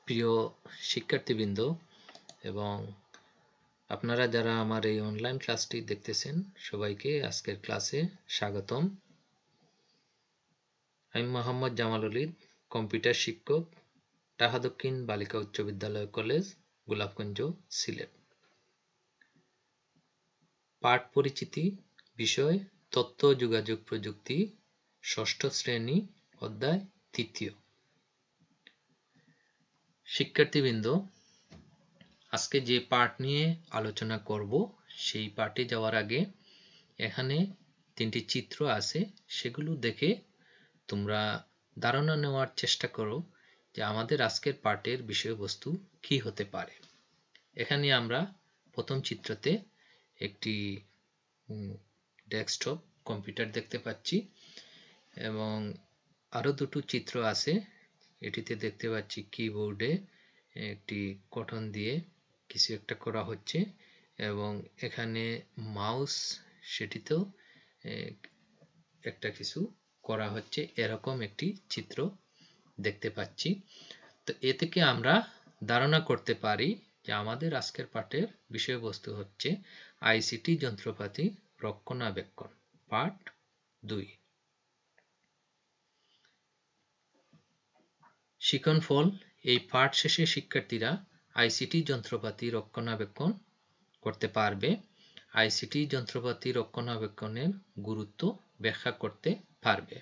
প্রিয় শিক্ষার্থীবৃন্দ এবং আপনারা যারা আমার এই অনলাইন ক্লাসটি দেখতেছেন সবাইকে আজকের ক্লাসে স্বাগতম। আমি মোহাম্মদ জামাল উলিদ, কম্পিউটার শিক্ষক, ঢাকা দক্ষিণ বালিকা উচ্চ বিদ্যালয় কলেজ, গোলাপগঞ্জ, সিলেট। পাঠ পরিচিতি, বিষয় তথ্য যোগাযোগ প্রযুক্তি, ষষ্ঠ শ্রেণী, অধ্যায় 3। শিক্ষার্থীবৃন্দ, আজকে যে পাঠ নিয়ে আলোচনা করব সেই পাঠে যাওয়ার আগে এখানে 3টি চিত্র আছে, সেগুলো দেখে তোমরা ধারণা নেওয়ার চেষ্টা করো যে আমাদের আজকের পাঠের বিষয়বস্তু কি হতে পারে। এখানে আমরা প্রথম চিত্রতে একটি ডেস্কটপ কম্পিউটার দেখতে পাচ্ছি এবং আরো দুটো চিত্র আছে। এটিতে দেখতে পাচ্ছি কিবোর্ডে একটি কটন দিয়ে কিছু একটা করা হচ্ছে এবং এখানে মাউস, সেটিতেও একটা কিছু করা হচ্ছে, এরকম একটি চিত্র দেখতে পাচ্ছি। তো এ থেকে আমরা ধারণা করতে পারি যে আমাদের আজকের পাঠের বিষয়বস্তু হচ্ছে আইসিটি যন্ত্রপাতি রক্ষণাবেক্ষণ, পাঠ 2। শিক্ষণফল: এই পাঠ শেষে শিক্ষার্থীরা আইসিটি যন্ত্রপাতি রক্ষণাবেক্ষণ করতে পারবে, আইসিটি যন্ত্রপাতি রক্ষণাবেক্ষণের গুরুত্ব ব্যাখ্যা করতে পারবে।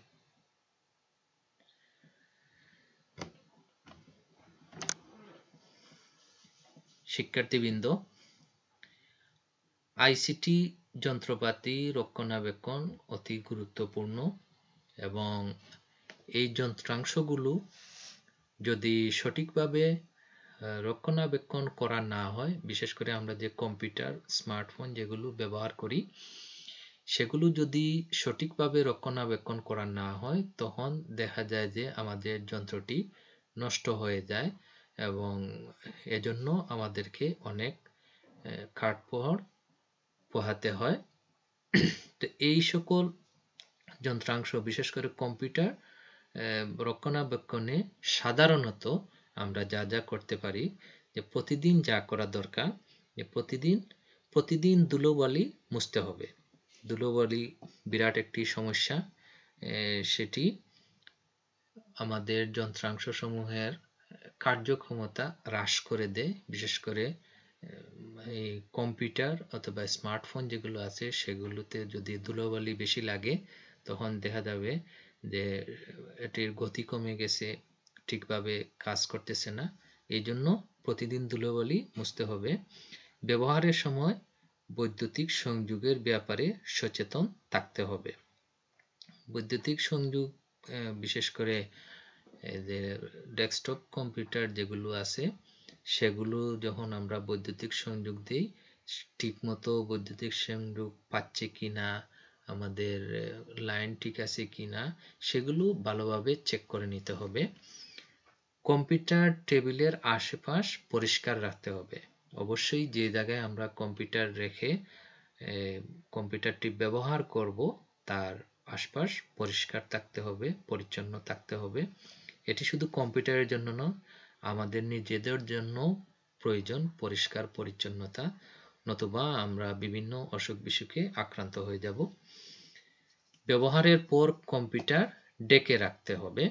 শিক্ষার্থীবৃন্দ, আইসিটি যন্ত্রপাতি রক্ষণাবেক্ষণ অতি গুরুত্বপূর্ণ এবং এই যন্ত্রাংশগুলো যদি সঠিকভাবে রক্ষণাবেক্ষণ করা না হয়, বিশেষ করে আমরা যে কম্পিউটার, স্মার্টফোন যেগুলো ব্যবহার করি, সেগুলো যদি সঠিকভাবে রক্ষণাবেক্ষণ করা না হয় তখন দেখা যায় যে আমাদের যন্ত্রটি নষ্ট হয়ে যায় এবং এজন্য আমাদেরকে অনেক খাটপোড় পোহাতে হয়। তো এই সকল যন্ত্রাংশ, বিশেষ করে কম্পিউটার রক্ষণাবেক্ষণে সাধারণত আমরা যা যা করতে পারি, যে প্রতিদিন যা করা দরকার, যে প্রতিদিন ধুলোবালি মুছতে হবে। ধুলোবালি বিরাট একটি সমস্যা, সেটি আমাদের যন্ত্রাংশ সমূহের কার্যক্ষমতা হ্রাস করে দেয়। বিশেষ করে এই কম্পিউটার অথবা স্মার্টফোন যেগুলো আছে সেগুলোতে যদি ধুলোবালি বেশি লাগে তখন দেখা যাবে যে এটির গতি কমে গেছে, ঠিকভাবে কাজ করতেছে না। এই জন্য প্রতিদিন ধুলোবালি মুছতে হবে। ব্যবহারের সময় বৈদ্যুতিক সংযোগের ব্যাপারে সচেতন থাকতে হবে। বৈদ্যুতিক সংযোগ, বিশেষ করে যে ডেস্কটপ কম্পিউটার যেগুলো আছে সেগুলো যখন আমরা বৈদ্যুতিক সংযোগ দিই, ঠিকমতো বৈদ্যুতিক সংযোগ পাচ্ছে কিনা, আমাদের লাইন ঠিক আছে কিনা, সেগুলো ভালোভাবে চেক করে নিতে হবে। কম্পিউটার টেবিলের আশেপাশ পরিষ্কার রাখতে হবে। অবশ্যই যে জায়গায় আমরা কম্পিউটার রেখে কম্পিউটারটি ব্যবহার করব তার আশপাশ পরিষ্কার থাকতে হবে, পরিচ্ছন্ন থাকতে হবে। এটি শুধু কম্পিউটারের জন্য নয়, আমাদের নিজেদের জন্য প্রয়োজন পরিষ্কার পরিচ্ছন্নতা, নতুবা আমরা বিভিন্ন অসুখ বিসুখে আক্রান্ত হয়ে যাব। ব্যবহারের পর কম্পিউটার ঢেকে রাখতে হবে।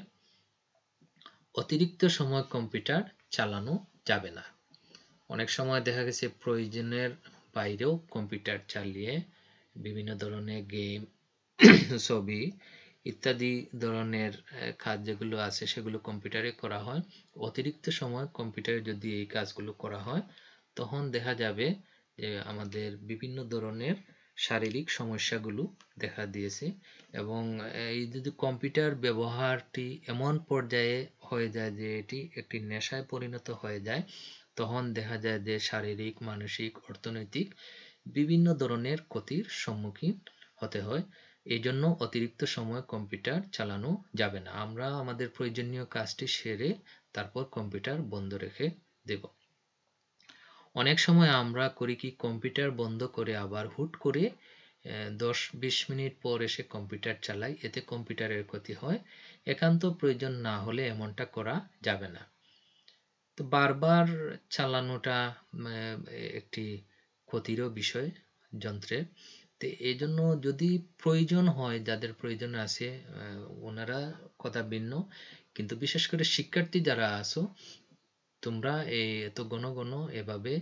অতিরিক্ত সময় কম্পিউটার চালানো যাবে না। অনেক সময় দেখা গেছে প্রয়োজনের বাইরেও কম্পিউটার চালিয়ে বিভিন্ন ধরনের গেম, ছবি ইত্যাদি ধরনের কাজ যেগুলো আছে সেগুলো কম্পিউটারে করা হয়। অতিরিক্ত সময় কম্পিউটারে যদি এই কাজগুলো করা হয় তখন দেখা যাবে যে আমাদের বিভিন্ন ধরনের শারীরিক সমস্যাগুলো দেখা দিয়েছে এবং এই যদি কম্পিউটার ব্যবহারটি এমন পর্যায়ে হয়ে যায় যে এটি একটি নেশায় পরিণত হয়ে যায়, তখন দেখা যায় যে শারীরিক, মানসিক, অর্থনৈতিক বিভিন্ন ধরনের ক্ষতির সম্মুখীন হতে হয়। এই জন্য অতিরিক্ত সময় কম্পিউটার চালানো যাবে না। আমরা আমাদের প্রয়োজনীয় কাজটি সেরে তারপর কম্পিউটার বন্ধ রেখে দেব। অনেক সময় আমরা করি কি, কম্পিউটার বন্ধ করে আবার হুট করে 10-20 মিনিট পর এসে কম্পিউটার চালাই, এতে কম্পিউটারের ক্ষতি হয়। একান্ত প্রয়োজন না হলে এমনটা করা যাবে না। তো বারবার চালানোটা একটি ক্ষতিরও বিষয় যন্ত্রের। তো এই জন্য যদি প্রয়োজন হয়, যাদের প্রয়োজন আছে ওনারা কথা ভিন্ন, কিন্তু বিশেষ করে শিক্ষার্থী যারা আছো তোমরা এত ঘন ঘন এভাবে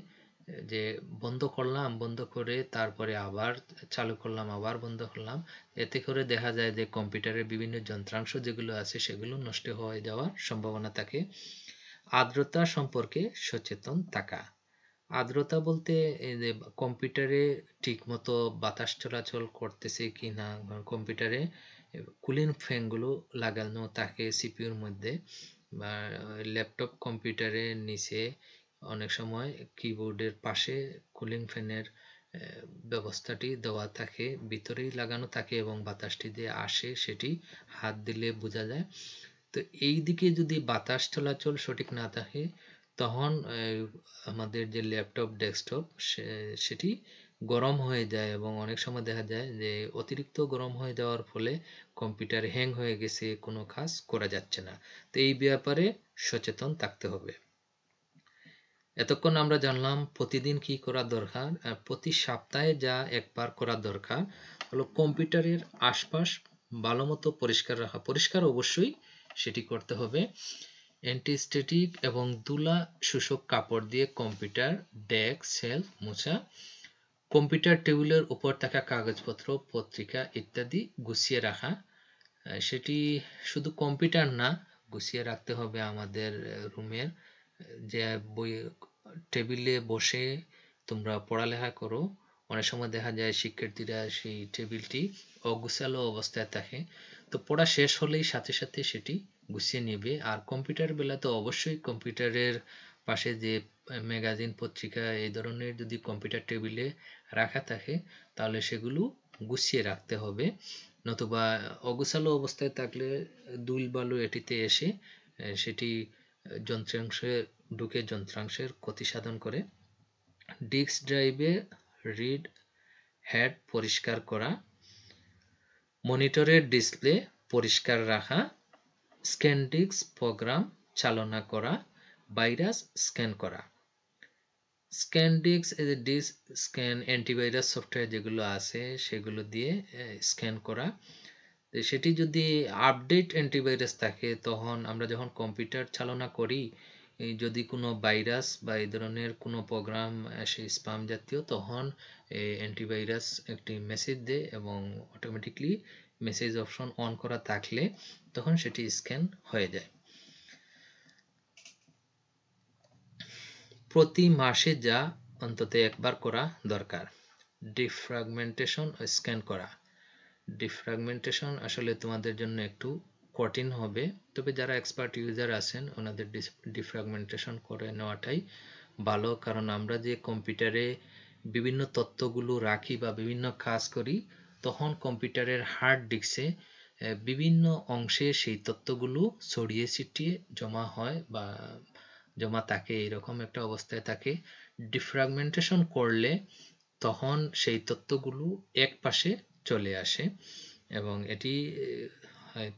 যে বন্ধ করলাম, বন্ধ করে তারপরে আবার চালু করলাম, আবার বন্ধ করলাম, এতে করে দেখা যায় যে কম্পিউটারের বিভিন্ন যন্ত্রাংশ যেগুলো আছে সেগুলো নষ্ট হয়ে যাওয়ার সম্ভাবনা থাকে। আর্দ্রতা সম্পর্কে সচেতন থাকা। আর্দ্রতা বলতে এই যে কম্পিউটারে ঠিকমতো বাতাস চলাচল করতেছে কিনা, কম্পিউটারে কুলিং ফ্যানগুলো লাগানো থাকে সিপিইউর মধ্যে, বা ল্যাপটপ কম্পিউটারের নিচে অনেক সময় কিবোর্ডের পাশে কুলিং ফ্যানের ব্যবস্থাটি দেওয়া থাকে, ভিতরেই লাগানো থাকে এবং বাতাসটি যে আসে সেটি হাত দিলে বোঝা যায়। তো এই দিকে যদি বাতাস চলাচল সঠিক না থাকে তখন আমাদের যে ল্যাপটপ ডেস্কটপ সেটি গরম হয়ে যায়, এবং অনেক সময় দেখা যায় যে অতিরিক্ত গরম হয়ে যাওয়ার ফলে কম্পিউটার হ্যাং হয়ে গেছে, কোনো কাজ করা যাচ্ছে না। তো এই ব্যাপারে সচেতন থাকতে হবে। এতক্ষণ আমরা জানলাম প্রতিদিন কি করা দরকার। প্রতি সপ্তাহে যা একবার করা দরকার হলো কম্পিউটারের আশপাশ ভালো মতো পরিষ্কার রাখা। পরিষ্কার অবশ্যই সেটি করতে হবে। অ্যান্টিস্ট্যাটিক এবং ধুলা শোষক কাপড় দিয়ে কম্পিউটার ডেস্ক শেলফ মোছা। কম্পিউটার টেবিলের উপর থাকা কাগজপত্র, পত্রিকা ইত্যাদি গুছিয়ে রাখা। সেটি শুধু কম্পিউটার না, গুছিয়ে রাখতে হবে আমাদের রুমের যে বই, টেবিলে বসে তোমরা পড়ালেখা করো, অনেক সময় দেখা যায় শিক্ষার্থীরা সেই টেবিলটি অগুছালো অবস্থায় থাকে। তো পড়া শেষ হলেই সাথে সাথে সেটি গুছিয়ে নেবে। আর কম্পিউটার বেলা তো অবশ্যই কম্পিউটারের পাশে যে ম্যাগাজিন পত্রিকা এই ধরনের যদি কম্পিউটার টেবিলে রাখা থাকে তাহলে সেগুলো গুছিয়ে রাখতে হবে, নতুবা অগোছালো অবস্থায় থাকলে ধুল বালু এটিতে এসে সেটি যন্ত্রাংশে ঢুকে যন্ত্রাংশের ক্ষতি সাধন করে। ডিস্ক ড্রাইভে রিড হেড পরিষ্কার করা, মনিটরের ডিসপ্লে পরিষ্কার রাখা, স্ক্যান ডিস্ক প্রোগ্রাম চালনা করা, ভাইরাস স্ক্যান করা। Scan disk disk scan antivirus software যেগুলো আছে সেগুলো দিয়ে স্ক্যান করা। সেটি যদি আপডেট অ্যান্টিভাইরাস থাকে তখন আমরা যখন কম্পিউটার চালনা করি যদি কোনো ভাইরাস বা এই ধরনের কোনো প্রোগ্রাম আসে স্প্যাম জাতীয়, তখন অ্যান্টিভাইরাস একটি মেসেজ দেয় এবং অটোমেটিকলি মেসেজ অপশন অন করা থাকলে তখন সেটি স্ক্যান হয়ে যায়। প্রতি মাসে যা অন্তত একবার করা দরকার, ডিফ্র্যাগমেন্টেশন স্ক্যান করা। ডিফ্র্যাগমেন্টেশন আসলে তোমাদের জন্য একটু কঠিন হবে, তবে যারা এক্সপার্ট ইউজার আছেন ওনাদের ডিফ্র্যাগমেন্টেশন করে নেওয়াটাই ভালো, কারণ আমরা যে কম্পিউটারে বিভিন্ন তথ্যগুলো রাখি বা বিভিন্ন কাজ করি তখন কম্পিউটারের হার্ড ডিস্কে বিভিন্ন অংশে সেই তথ্যগুলো ছড়িয়ে ছিটিয়ে জমা হয় বা জমা থাকে, এরকম একটা অবস্থায় থাকে। ডিফ্র্যাগমেন্টেশন করলে তখন সেই তথ্যগুলো এক পাশে চলে আসে এবং এটি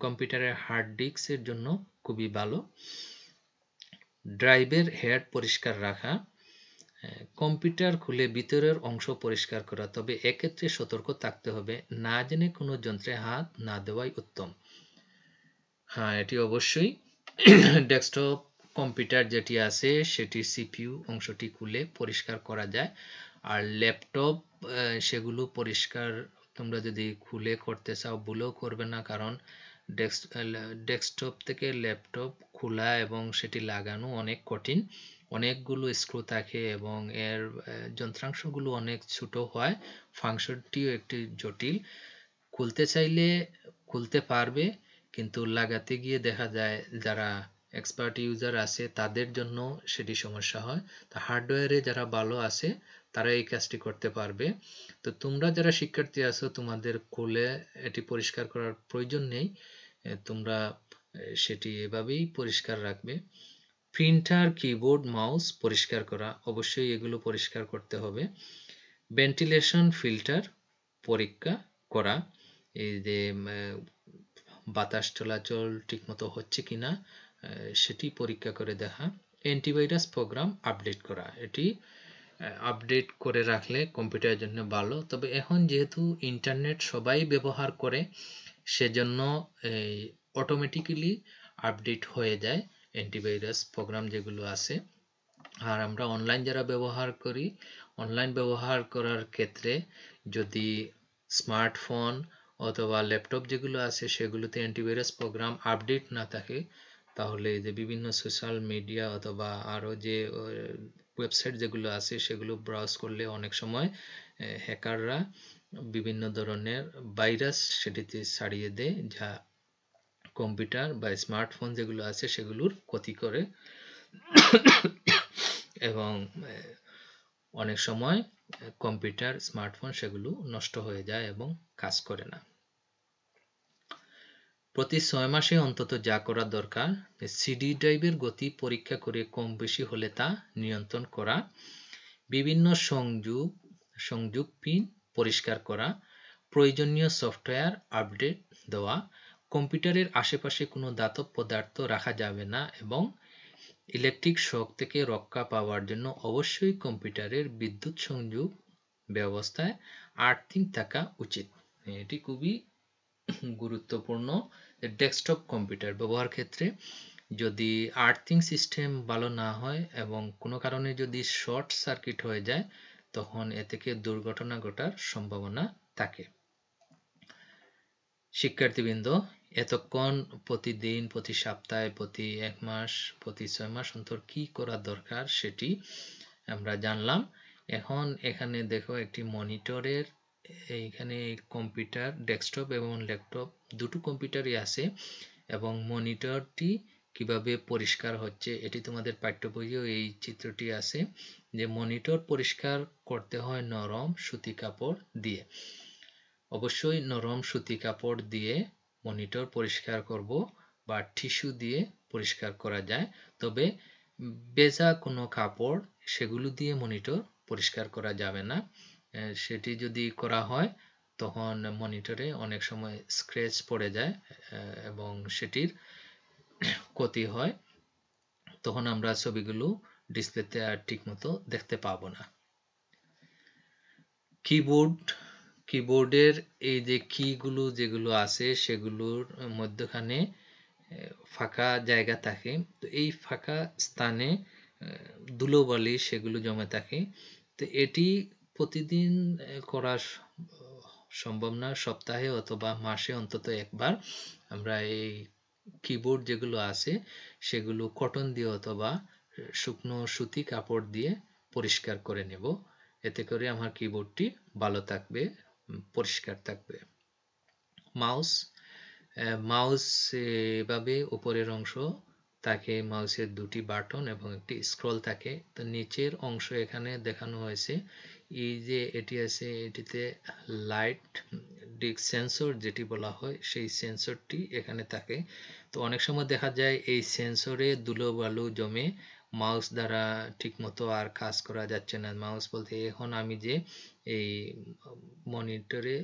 কম্পিউটারের হার্ড ডিস্কের জন্য খুবই ভালো। ড্রাইভের হেড পরিষ্কার রাখা, কম্পিউটার খুলে ভিতরের অংশ পরিষ্কার করা, তবে এক্ষেত্রে সতর্ক থাকতে হবে, না জেনে কোনো যন্ত্রে হাত না দেওয়াই উত্তম। হ্যাঁ, এটি অবশ্যই ডেস্কটপ কম্পিউটার যেটি আছে সেটির সিপিইউ অংশটি খুলে পরিষ্কার করা যায়। আর ল্যাপটপ সেগুলো পরিষ্কার তোমরা যদি খুলে করতে চাও ভুলেও করবে না, কারণ ডেস্কটপ থেকে ল্যাপটপ খোলা এবং সেটি লাগানো অনেক কঠিন। অনেকগুলো স্ক্রু থাকে এবং এর যন্ত্রাংশগুলো অনেক ছোট হয়, ফাংশনটিও একটি জটিল। খুলতে চাইলে খুলতে পারবে, কিন্তু লাগাতে গিয়ে দেখা যায় যারা এক্সপার্ট ইউজার আছে তাদের জন্য সেটি সমস্যা হয়। তো হার্ডওয়্যারে যারা ভালো আছে তারা এই কাজটি করতে পারবে। তো তোমরা যারা শিক্ষার্থী আছো তোমাদের খুলে এটি পরিষ্কার করার প্রয়োজন নেই, তোমরা সেটি এভাবেই পরিষ্কার রাখবে। প্রিন্টার, কিবোর্ড, মাউস পরিষ্কার করা, অবশ্যই এগুলো পরিষ্কার করতে হবে। ভেন্টিলেশন ফিল্টার পরীক্ষা করা, এই যে বাতাস চলাচল ঠিকমতো হচ্ছে কিনা সেটি পরীক্ষা করে দেখা অ্যান্টিভাইরাস প্রোগ্রাম আপডেট করা, এটি আপডেট করে রাখলে কম্পিউটারের জন্য ভালো। তবে এখন যেহেতু ইন্টারনেট সবাই ব্যবহার করে, সেজন্য এই অটোমেটিক্যালি আপডেট হয়ে যায় অ্যান্টিভাইরাস প্রোগ্রাম যেগুলো আছে। আর আমরা অনলাইন যারা ব্যবহার করি, অনলাইন ব্যবহার করার ক্ষেত্রে যদি স্মার্টফোন অথবা ল্যাপটপ যেগুলো আছে সেগুলোতে অ্যান্টিভাইরাস প্রোগ্রাম আপডেট না থাকে, তাহলে যে বিভিন্ন সোশ্যাল মিডিয়া অথবা আরও যে ওয়েবসাইট যেগুলো আছে সেগুলো ব্রাউজ করলে অনেক সময় হ্যাকাররা বিভিন্ন ধরনের ভাইরাস সেটিতে ছাড়িয়ে দেয়, যা কম্পিউটার বা স্মার্টফোন যেগুলো আছে সেগুলোর ক্ষতি করে এবং অনেক সময় কম্পিউটার স্মার্টফোন সেগুলো নষ্ট হয়ে যায় এবং কাজ করে না। প্রতি 6 মাসে অন্তত যা করা দরকার, সিডি ড্রাইভের গতি পরীক্ষা করে কম বেশি হলে তা নিয়ন্ত্রণ করা, বিভিন্ন সংযোগ পিন পরিষ্কার করা, প্রয়োজনীয় সফটওয়্যার আপডেট দেওয়া, কম্পিউটারের আশেপাশে কোনো ধাতব পদার্থ রাখা যাবে না এবং ইলেকট্রিক শক থেকে রক্ষা পাওয়ার জন্য অবশ্যই কম্পিউটারের বিদ্যুৎ সংযোগ ব্যবস্থায় আর্থিং থাকা উচিত। এটি খুবই গুরুত্বপূর্ণ। ডেস্কটপ কম্পিউটার ব্যবহার ক্ষেত্রে যদি আর্থিং সিস্টেম ভালো না হয় এবং কোনো কারণে যদি শর্ট সার্কিট হয়ে যায়, তখন এ থেকে দুর্ঘটনা ঘটার সম্ভাবনা থাকে। শিক্ষার্থীবৃন্দ, এতক্ষণ প্রতিদিন, প্রতি সপ্তাহে, প্রতি 1 মাস, প্রতি 6 মাস অন্তর কি করা দরকার সেটি আমরা জানলাম। এখন এখানে দেখো একটি মনিটরের, এইখানে কম্পিউটার, ডেস্কটপ এবং ল্যাপটপ দুটো কম্পিউটারই আছে এবং মনিটরটি কিভাবে পরিষ্কার হচ্ছে এটি তোমাদের পাঠ্য বইয়েও এই চিত্রটি আছে, যে মনিটর পরিষ্কার করতে হয় নরম সুতি কাপড় দিয়ে। অবশ্যই নরম সুতি কাপড় দিয়ে মনিটর পরিষ্কার করব বা টিস্যু দিয়ে পরিষ্কার করা যায়, তবে ভেজা কোনো কাপড় সেগুলো দিয়ে মনিটর পরিষ্কার করা যাবে না। সেটি যদি করা হয় তখন মনিটরে অনেক সময় স্ক্র্যাচ পড়ে যায় এবং সেটির ক্ষতি হয়, তখন আমরা ছবিগুলো ডিসপ্লেতে আর ঠিকমতো দেখতে পাবো না। কিবোর্ডের এই যে কিগুলো যেগুলো আছে সেগুলোর মধ্যখানে ফাঁকা জায়গা থাকে, তো এই ফাঁকা স্থানে ধুলোবালি সেগুলো জমে থাকে। তো এটি প্রতিদিন করা সম্ভব না, সপ্তাহে অথবা মাসে অন্তত একবার আমরা এই কিবোর্ড যেগুলো আছে সেগুলো কটন দিয়ে অথবা শুকনো সুতি কাপড় দিয়ে পরিষ্কার করে নেব। এতে করে আমার কিবোর্ডটি ভালো থাকবে, পরিষ্কার থাকবে। মাউস এভাবে উপরের অংশ থাকে, মাউসের দুটি বাটন এবং একটি স্ক্রল থাকে। তো নিচের অংশ এখানে দেখানো হয়েছে, এই যে এটি আছে, এটিতে লাইট ডিস্ক সেন্সর যেটি বলা হয় সেই সেন্সরটি এখানে থাকে। তো অনেক সময় দেখা যায় এই সেন্সরে ধুলোবালু জমে মাউস দ্বারা ঠিকমতো আর কাজ করা যাচ্ছে না। মাউস বলতে এখন আমি যে এই মনিটরে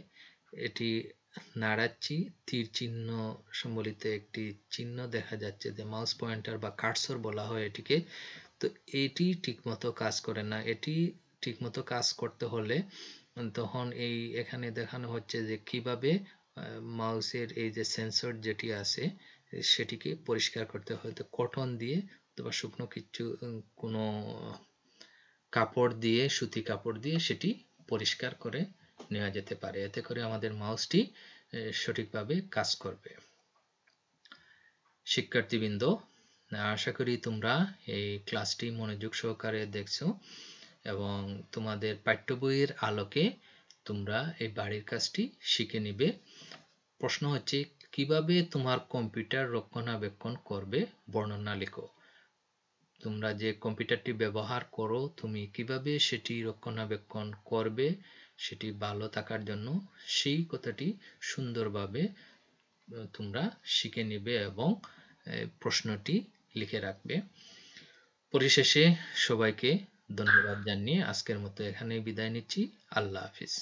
এটি নাড়াচ্ছি, তীর চিহ্ন সম্বলিত একটি চিহ্ন দেখা যাচ্ছে, যে মাউস পয়েন্টার বা কার্সর বলা হয় এটিকে। তো এটি ঠিকমতো কাজ করে না। এটি ঠিকমতো কাজ করতে হলে তখন এই এখানে দেখানো হচ্ছে যে কিভাবে মাউসের এই যে সেন্সর যেটি আছে সেটিকে পরিষ্কার করতে হয়। তো কটন দিয়ে অথবা শুকনো কিছু কোনো কাপড় দিয়ে, সুতি কাপড় দিয়ে সেটি পরিষ্কার করে নেওয়া যেতে পারে। এতে করে আমাদের মাউসটি সঠিকভাবে কাজ করবে। শিক্ষার্থীবৃন্দ, আশা করি তোমরা এই ক্লাসটি মনোযোগ সহকারে দেখছো এবং তোমাদের পাঠ্য বইয়ের আলোকে তোমরা এই বাড়ির কাজটি শিখে নিবে। প্রশ্ন হচ্ছে, কিভাবে তোমার কম্পিউটার রক্ষণাবেক্ষণ করবে বর্ণনা লিখো। তোমরা যে কম্পিউটারটি ব্যবহার করো তুমি কিভাবে সেটি রক্ষণাবেক্ষণ করবে সেটি ভালো থাকার জন্য, সেই কথাটি সুন্দরভাবে তোমরা শিখে নিবে এবং প্রশ্নটি লিখে রাখবে। পরিশেষে সবাইকে ধন্যবাদ জানিয়ে আজকের মতো এখানেই বিদায় নিচ্ছি। আল্লাহ হাফিজ।